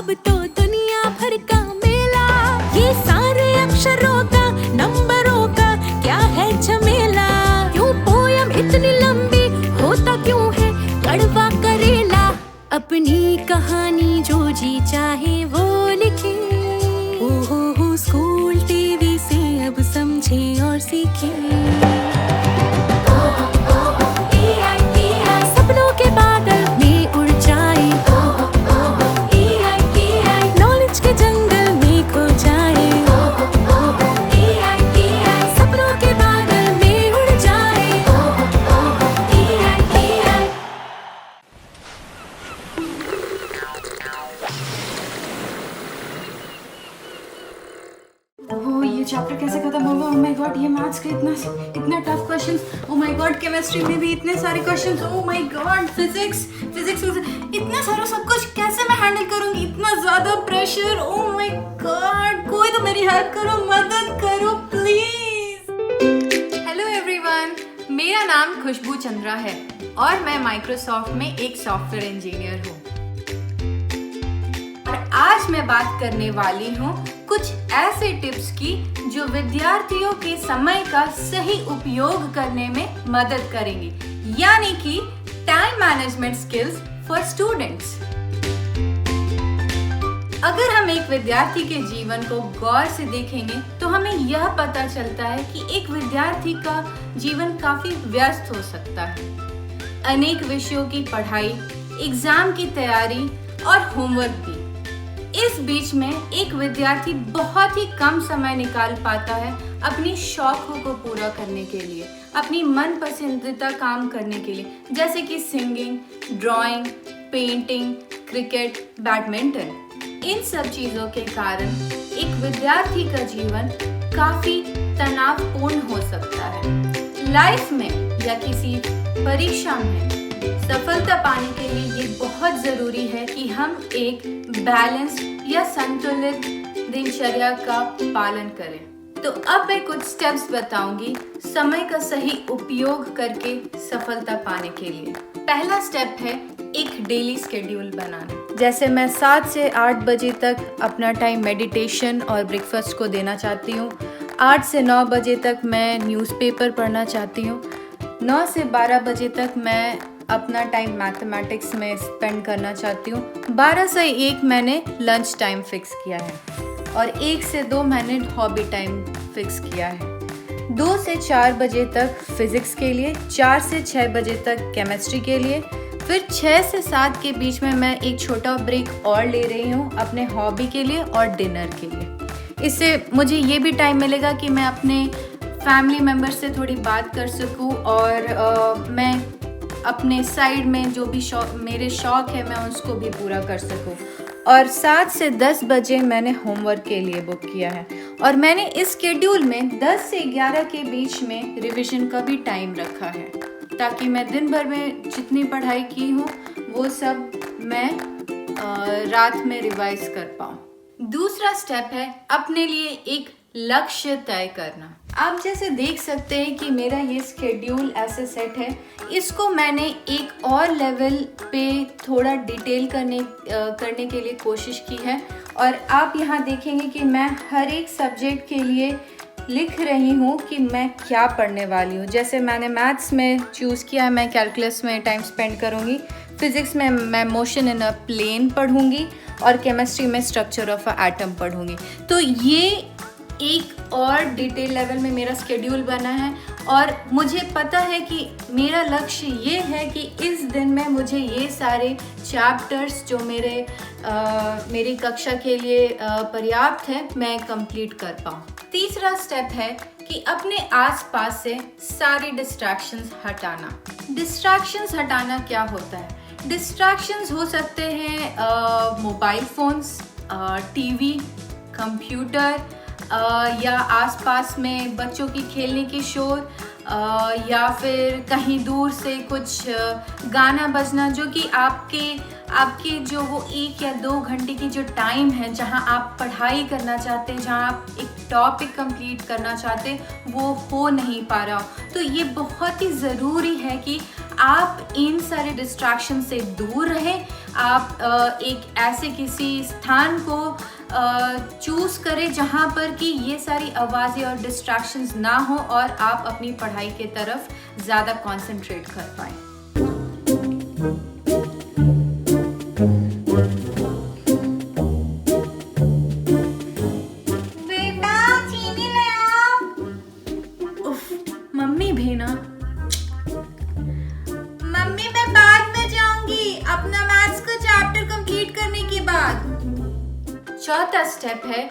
अब तो दुनिया भर का मेला, ये सारे अक्षरों का नंबरों का क्या है झमेला। क्यों पोयम इतनी लंबी, होता क्यों है कड़वा करेला। अपनी कहानी जो जी चाहे वो लिखे, ओहो स्कूल टीवी से अब समझे और सीखे। सपनों के बादल में उड़ जाए, नॉलेज के जंगल में खो जाए। सपनों के बादल में उड़ जाए। ओह, ये चैप्टर कैसे खत्म होगा? ओह माय गॉड, ये मैथ्स के इतना tough questions. Oh my God, chemistry में भी इतने सारे questions. Oh my God, physics में इतना सारा सब कुछ कैसे मैं हैंडल करूंगी? इतना ज्यादा प्रेशर। ओह माय गॉड, कोई तो मेरी हेल्प करो, मदद करो प्लीज। हेलो एवरीवन, मेरा नाम खुशबू चंद्रा है और मैं माइक्रोसॉफ्ट में एक सॉफ्टवेयर इंजीनियर हूँ। और आज मैं बात करने वाली हूँ कुछ ऐसे टिप्स की जो विद्यार्थियों के समय का सही उपयोग करने में मदद करेंगी, यानी कि time management skills for students. अगर हम एक विद्यार्थी के जीवन को गौर से देखेंगे तो हमें यह पता चलता है कि एक विद्यार्थी का जीवन काफी व्यस्त हो सकता है। अनेक विषयों की पढ़ाई, एग्जाम की तैयारी और होमवर्क भी। इस बीच में एक विद्यार्थी बहुत ही कम समय निकाल पाता है अपनी शौकों को पूरा करने के लिए, अपनी मन पसंदीदा काम करने के लिए, जैसे कि singing, drawing, painting, cricket, badminton. इन सब चीजों के कारण एक विद्यार्थी का जीवन काफी तनावपूर्ण हो सकता है। लाइफ में या किसी परीक्षा में सफलता पाने के लिए ये बहुत जरूरी है कि हम एक बैलेंस या संतुलित दिनचर्या का पालन करें। तो अब मैं कुछ स्टेप्स बताऊंगी समय का सही उपयोग करके सफलता पाने के लिए। पहला स्टेप है एक डेली शेड्यूल बनाना। जैसे मैं 7 से 8 बजे तक अपना टाइम मेडिटेशन और ब्रेकफास्ट को देना चाहती हूँ। 8 से 9 बजे तक मैं न्यूज़पेपर पढ़ना चाहती हूँ। 9 से 12 बजे तक मैं अपना टाइम मैथमेटिक्स में स्पेंड करना चाहती हूँ। 12 से 1 मैंने लंच टाइम फिक्स किया है और 1 से 2 मैंने हॉबी टाइम फिक्स किया है। 2 से 4 बजे तक फिजिक्स के लिए, 4 से 6 बजे तक केमिस्ट्री के लिए, फिर 6 से 7 के बीच में मैं एक छोटा ब्रेक और ले रही हूँ अपने हॉबी के लिए और डिनर के लिए। इससे मुझे ये भी टाइम मिलेगा कि मैं अपने फैमिली मेम्बर से थोड़ी बात कर सकूँ और मैं अपने साइड में जो भी मेरे शौक है मैं उसको भी पूरा कर सकूं। और 7 से 10 बजे मैंने होमवर्क के लिए बुक किया है और मैंने इस शेड्यूल में 10 से 11 के बीच में रिवीजन का भी टाइम रखा है, ताकि मैं दिन भर में जितनी पढ़ाई की हूँ वो सब मैं रात में रिवाइज कर पाऊँ। दूसरा स्टेप है अपने लिए एक लक्ष्य तय करना। आप जैसे देख सकते हैं कि मेरा ये स्केड्यूल ऐसे सेट है। इसको मैंने एक और लेवल पे थोड़ा डिटेल करने के लिए कोशिश की है और आप यहाँ देखेंगे कि मैं हर एक सब्जेक्ट के लिए लिख रही हूँ कि मैं क्या पढ़ने वाली हूँ। जैसे मैंने मैथ्स में चूज़ किया है, मैं कैलकुलस में टाइम स्पेंड करूँगी। फिजिक्स में मैं मोशन इन अ प्लेन पढ़ूँगी और केमिस्ट्री में स्ट्रक्चर ऑफ अ एटम पढ़ूँगी। तो ये एक और डिटेल लेवल में मेरा स्केड्यूल बना है और मुझे पता है कि मेरा लक्ष्य ये है कि इस दिन में मुझे ये सारे चैप्टर्स जो मेरी कक्षा के लिए पर्याप्त है मैं कंप्लीट कर पाऊँ। तीसरा स्टेप है कि अपने आसपास से सारे डिस्ट्रैक्शंस हटाना। डिस्ट्रैक्शंस हटाना क्या होता है? डिस्ट्रैक्शंस हो सकते हैं मोबाइल फ़ोन्स, टीवी, कंप्यूटर, या आसपास में बच्चों की खेलने की शोर, या फिर कहीं दूर से कुछ गाना बजना जो कि आपके जो वो 1 या 2 घंटे की जो टाइम है जहां आप पढ़ाई करना चाहते हैं, जहां आप एक टॉपिक कंप्लीट करना चाहते हैं, वो हो नहीं पा रहा हो। तो ये बहुत ही ज़रूरी है कि आप इन सारे डिस्ट्रैक्शन से दूर रहें, आप एक ऐसे किसी स्थान को चूज करें जहाँ पर कि ये सारी आवाज़ें और डिस्ट्रैक्शंस ना हो और आप अपनी पढ़ाई के तरफ ज़्यादा कंसंट्रेट कर पाएं। मम्मी भी ना। मम्मी मैं बाद में जाऊंगी अपना मैथ्स का चैप्टर कंप्लीट करने के बाद। चौथा स्टेप है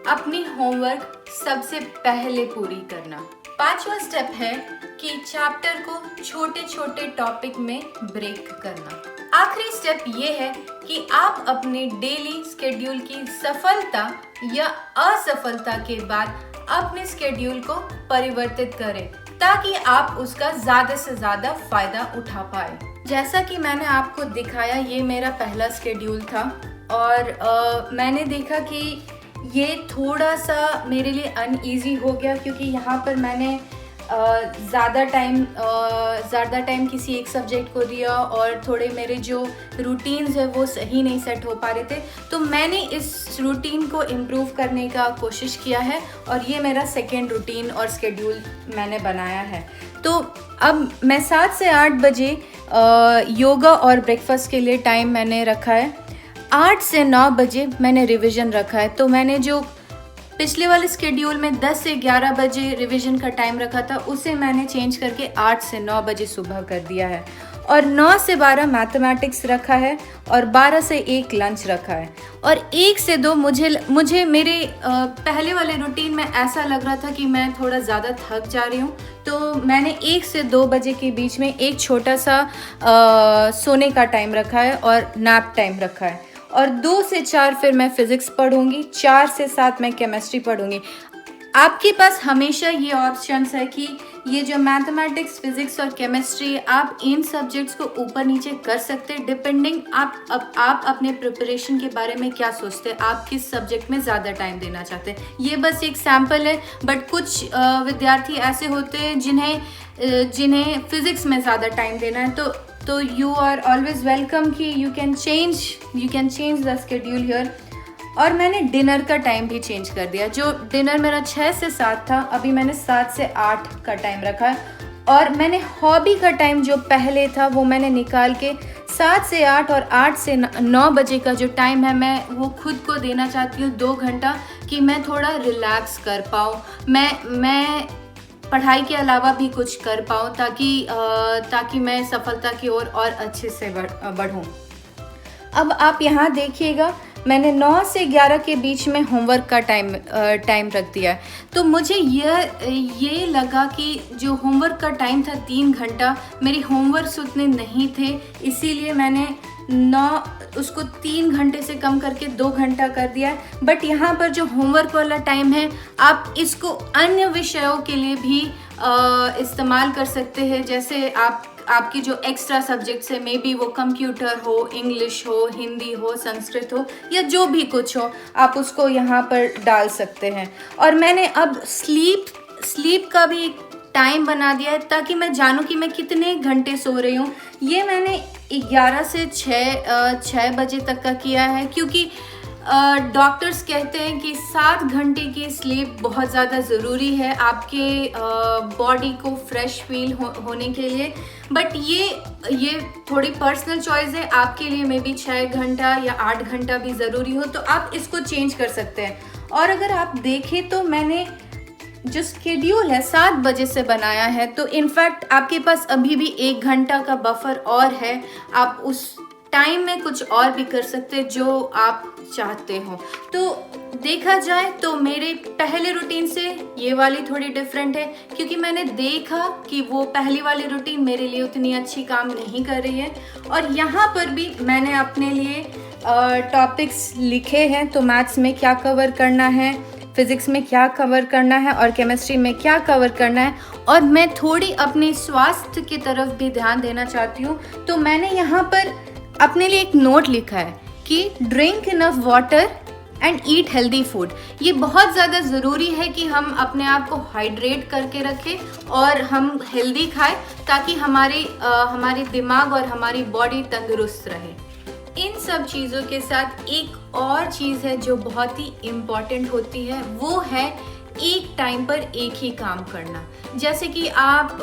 अपनी होमवर्क सबसे पहले पूरी करना। पांचवा स्टेप है कि चैप्टर को छोटे छोटे टॉपिक में ब्रेक करना। आखिरी स्टेप ये है कि आप अपने डेली स्केड्यूल की सफलता या असफलता के बाद अपने स्केड्यूल को परिवर्तित करें ताकि आप उसका ज्यादा से ज्यादा फायदा उठा पाए। जैसा कि मैंने आपको दिखाया, ये मेरा पहला स्केड्यूल था और मैंने देखा कि ये थोड़ा सा मेरे लिए अनईजी हो गया क्योंकि यहाँ पर मैंने ज़्यादा टाइम किसी एक सब्जेक्ट को दिया और थोड़े मेरे जो रूटीन्स है वो सही नहीं सेट हो पा रहे थे। तो मैंने इस रूटीन को इम्प्रूव करने का कोशिश किया है और ये मेरा सेकेंड रूटीन और स्केड्यूल मैंने बनाया है। तो अब मैं 7 से 8 बजे योगा और ब्रेकफास्ट के लिए टाइम मैंने रखा है। 8 से 9 बजे मैंने रिवीजन रखा है। तो मैंने जो पिछले वाले स्केड्यूल में 10 से 11 बजे रिवीजन का टाइम रखा था उसे मैंने चेंज करके 8 से 9 बजे सुबह कर दिया है और 9 से 12 मैथमेटिक्स रखा है और 12 से 1 लंच रखा है और 1 से 2 मुझे मेरे पहले वाले रूटीन में ऐसा लग रहा था कि मैं थोड़ा ज़्यादा थक जा रही हूँ, तो मैंने 1 से 2 बजे के बीच में एक छोटा सा सोने का टाइम रखा है और नैप टाइम रखा है और 2 से 4 फिर मैं फिज़िक्स पढ़ूंगी, 4 से 7 मैं केमिस्ट्री पढ़ूंगी। आपके पास हमेशा ये ऑप्शंस है कि ये जो मैथमेटिक्स, फिज़िक्स और केमिस्ट्री, आप इन सब्जेक्ट्स को ऊपर नीचे कर सकते हैं डिपेंडिंग आप अपने प्रिपरेशन के बारे में क्या सोचते हैं, आप किस सब्जेक्ट में ज़्यादा टाइम देना चाहते हैं। ये बस एक सैम्पल है, बट कुछ विद्यार्थी ऐसे होते हैं जिन्हें फिज़िक्स में ज़्यादा टाइम देना है, तो यू आर ऑलवेज वेलकम कि you can change the schedule here. और मैंने डिनर का टाइम भी चेंज कर दिया। जो डिनर मेरा 6 से 7 था, अभी मैंने 7 से 8 का टाइम रखा है और मैंने हॉबी का टाइम जो पहले था वो मैंने निकाल के 7 से 8 और 8 से 9 बजे का जो टाइम है मैं वो खुद को देना चाहती हूँ 2 घंटा कि मैं थोड़ा रिलैक्स कर पाऊँ, मैं पढ़ाई के अलावा भी कुछ कर पाऊँ ताकि मैं सफलता की ओर और अच्छे से बढ़ूँ। अब आप यहाँ देखिएगा, मैंने 9 से 11 के बीच में होमवर्क का टाइम रख दिया है। तो मुझे ये लगा कि जो होमवर्क का टाइम था 3 घंटा, मेरी होमवर्क्स उतने नहीं थे, इसीलिए मैंने उसको 3 घंटे से कम करके 2 घंटा कर दिया है। बट यहाँ पर जो होमवर्क वाला टाइम है, आप इसको अन्य विषयों के लिए भी इस्तेमाल कर सकते हैं। जैसे आपकी जो एक्स्ट्रा सब्जेक्ट्स है, मे बी वो कंप्यूटर हो, इंग्लिश हो, हिंदी हो, संस्कृत हो या जो भी कुछ हो, आप उसको यहाँ पर डाल सकते हैं। और मैंने अब स्लीप का भी एक टाइम बना दिया है ताकि मैं जानूँ कि मैं कितने घंटे सो रही हूँ। ये मैंने 11 से 6 बजे तक का किया है क्योंकि डॉक्टर्स कहते हैं कि 7 घंटे की स्लीप बहुत ज़्यादा ज़रूरी है आपके बॉडी को फ्रेश फील होने के लिए। बट ये थोड़ी पर्सनल चॉइस है, आपके लिए मे बी 6 घंटा या 8 घंटा भी ज़रूरी हो, तो आप इसको चेंज कर सकते हैं। और अगर आप देखें तो मैंने जो स्केड्यूल है 7 बजे से बनाया है, तो इनफैक्ट आपके पास अभी भी 1 घंटा का बफर और है, आप उस टाइम में कुछ और भी कर सकते हैं जो आप चाहते हो। तो देखा जाए तो मेरे पहले रूटीन से ये वाली थोड़ी डिफरेंट है क्योंकि मैंने देखा कि वो पहली वाली रूटीन मेरे लिए उतनी अच्छी काम नहीं कर रही है। और यहाँ पर भी मैंने अपने लिए टॉपिक्स लिखे हैं, तो मैथ्स में क्या कवर करना है, फिज़िक्स में क्या कवर करना है और केमिस्ट्री में क्या कवर करना है। और मैं थोड़ी अपने स्वास्थ्य की तरफ भी ध्यान देना चाहती हूँ, तो मैंने यहाँ पर अपने लिए एक नोट लिखा है कि drink enough water and eat healthy food. ये बहुत ज़्यादा ज़रूरी है कि हम अपने आप को हाइड्रेट करके रखें और हम हेल्दी खाएं ताकि हमारे दिमाग और हमारी बॉडी तंदुरुस्त रहे। इन सब चीज़ों के साथ एक और चीज़ है जो बहुत ही इम्पॉर्टेंट होती है, वो है एक टाइम पर एक ही काम करना। जैसे कि आप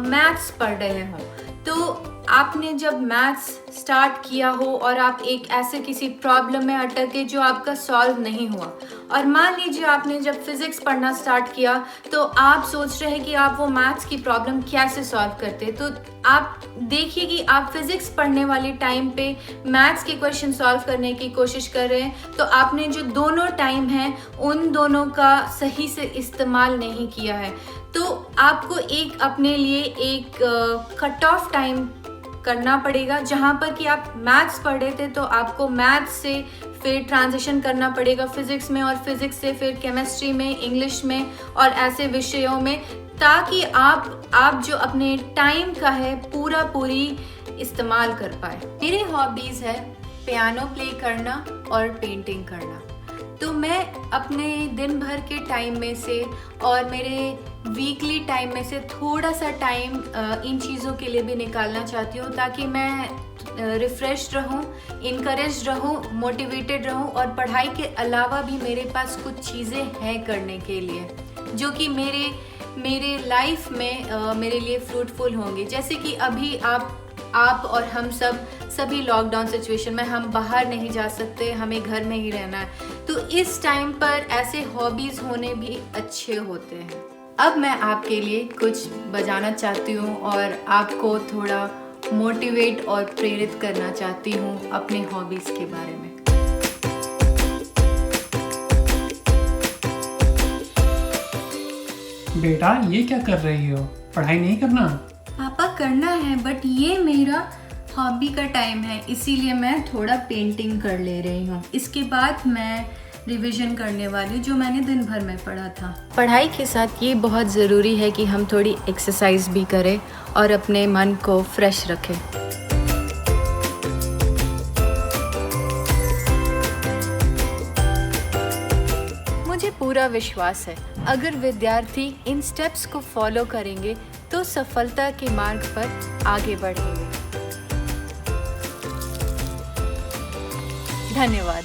मैथ्स पढ़ रहे हो, तो आपने जब मैथ्स स्टार्ट किया हो और आप एक ऐसे किसी प्रॉब्लम में अटके जो आपका सॉल्व नहीं हुआ, और मान लीजिए आपने जब फिज़िक्स पढ़ना स्टार्ट किया तो आप सोच रहे हैं कि आप वो मैथ्स की प्रॉब्लम कैसे सॉल्व करते। तो आप देखिए कि आप फिज़िक्स पढ़ने वाले टाइम पे मैथ्स के क्वेश्चन सॉल्व करने की कोशिश कर रहे हैं, तो आपने जो दोनों टाइम हैं उन दोनों का सही से इस्तेमाल नहीं किया है। तो आपको एक अपने लिए एक कट ऑफ टाइम करना पड़ेगा, जहाँ पर कि आप मैथ्स पढ़ रहे थे तो आपको मैथ्स से फिर ट्रांजिशन करना पड़ेगा फिज़िक्स में, और फिज़िक्स से फिर केमिस्ट्री में, इंग्लिश में और ऐसे विषयों में, ताकि आप जो अपने टाइम का है पूरी इस्तेमाल कर पाए। मेरे हॉबीज़ है पियानो प्ले करना और पेंटिंग करना। तो मैं अपने दिन भर के टाइम में से और मेरे वीकली टाइम में से थोड़ा सा टाइम इन चीज़ों के लिए भी निकालना चाहती हूँ, ताकि मैं रिफ़्रेश रहूँ, इनकरेज रहूँ, मोटिवेटेड रहूँ, और पढ़ाई के अलावा भी मेरे पास कुछ चीज़ें हैं करने के लिए जो कि मेरे लाइफ में मेरे लिए फ्रूटफुल होंगी। जैसे कि अभी आप और हम सभी लॉकडाउन सिचुएशन में हम बाहर नहीं जा सकते, हमें घर में ही रहना है, तो इस टाइम पर ऐसे हॉबीज़ होने भी अच्छे होते हैं। अब मैं आपके लिए कुछ बजाना चाहती हूँ और आपको थोड़ा मोटिवेट और प्रेरित करना चाहती हूँ अपने हॉबीज़ के बारे में। बेटा, ये क्या कर रही हो? पढ़ाई नहीं करना? पापा करना है, बट ये मेरा हॉबी का टाइम है, इसीलिए मैं थोड़ा पेंटिंग कर ले रही हूँ। इसके बाद मैं रिवीजन करने वाली जो मैंने दिन भर में पढ़ा था। पढ़ाई के साथ ये बहुत ज़रूरी है कि हम थोड़ी एक्सरसाइज भी करें और अपने मन को फ्रेश रखें। मुझे पूरा विश्वास है, अगर विद्यार्थी इन स्टेप्स को फॉलो करेंगे तो सफलता के मार्ग पर आगे बढ़ेंगे। धन्यवाद।